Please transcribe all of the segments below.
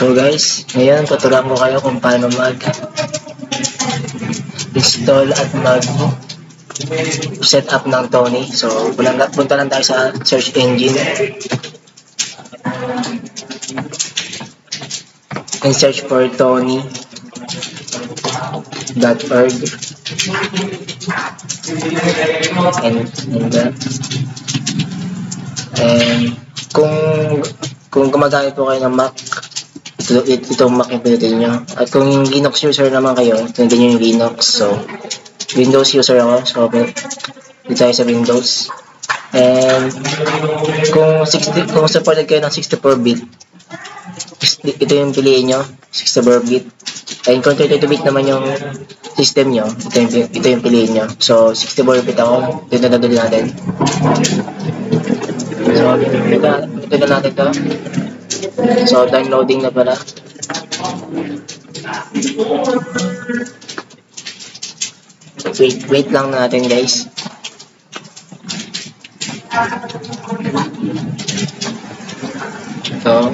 So guys, ngayon tuturuan ko kayo kung paano mag-install at mag-set up ng Tony. So punta lang tayo sa search engine and search for Tony.org and kung gumagamit po kayo ng Mac, itong Mac yung pinutin nyo. At kung Linux user naman kayo, pinutin nyo yung Linux. So, Windows user ako. So, dito tayo sa Windows. And kung supported kayo ng 64-bit, ito yung piliin nyo, 64-bit. And kung 32-bit naman yung system nyo, ito yung piliin nyo. So, 64-bit ako. Dito na doon natin. So, ito na natin to. So, downloading na pala. Wait lang natin guys. So,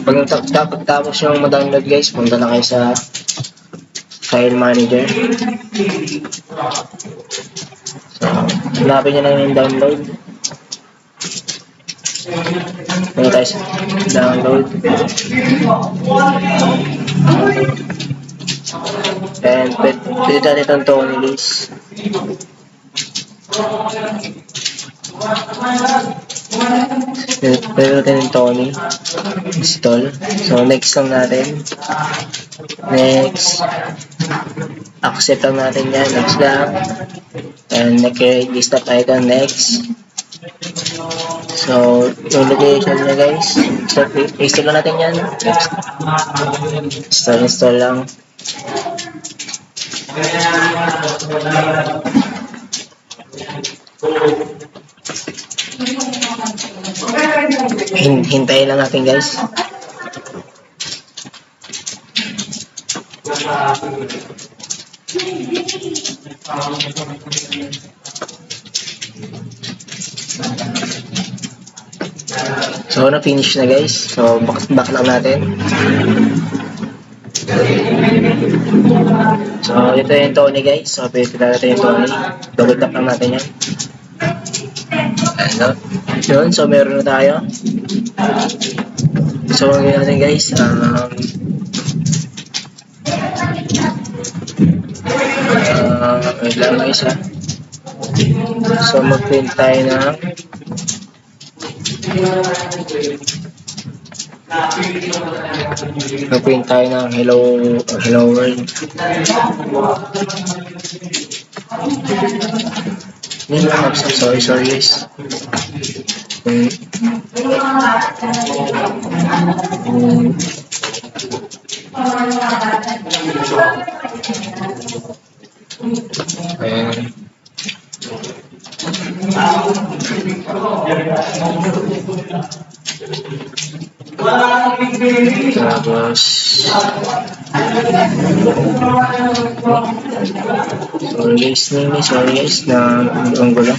pagtapos yung ma-download guys, punta na kayo sa file manager. So, hanapin nyo lang yung download. Punta tayo sa download. And pwede natin itong Tony list. Pwede natin yung Tony install. So next lang natin. Next. Accept lang natin yan. Next lang. And nag-list up tayo doon. Next. So yung location niya guys. So install lang natin yan. Next. Install lang. Hintayin lang natin guys. So na-finish na guys. So back lang natin. So ito yung Tony guys. So pwede natin yung Tony. Double tap lang natin yan. Ano? Yun, so meron na tayo. So ngayon natin guys, wait lang guys ha. So mag-print tayo ng hello world. Sorry guys. Tapos sorry guys na ang gulo.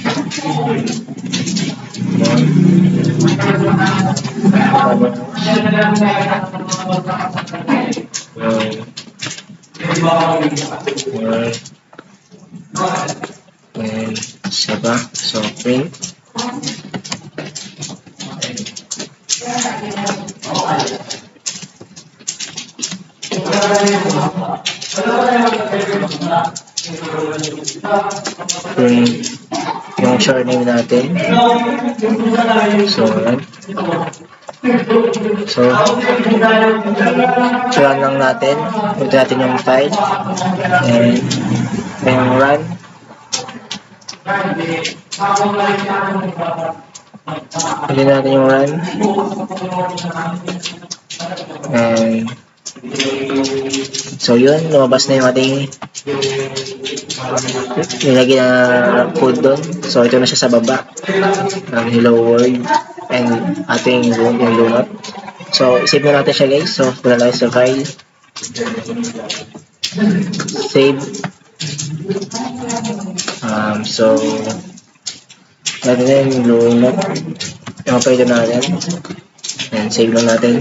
And saba, so print. Yung short name natin. So, run lang natin. Punta natin yung file. And yung run. Pili natin yung run. And so yun, lumabas na yung ating nilagay na code doon. So ito na siya sa baba ng hello world and ating yung lunat. So save na natin siya guys. So punta tayo sa file, save. So natin yung lunat, yung pwede natin. Ayan, save lang natin.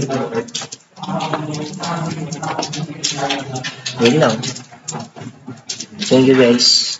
Yun lang. Thank you guys.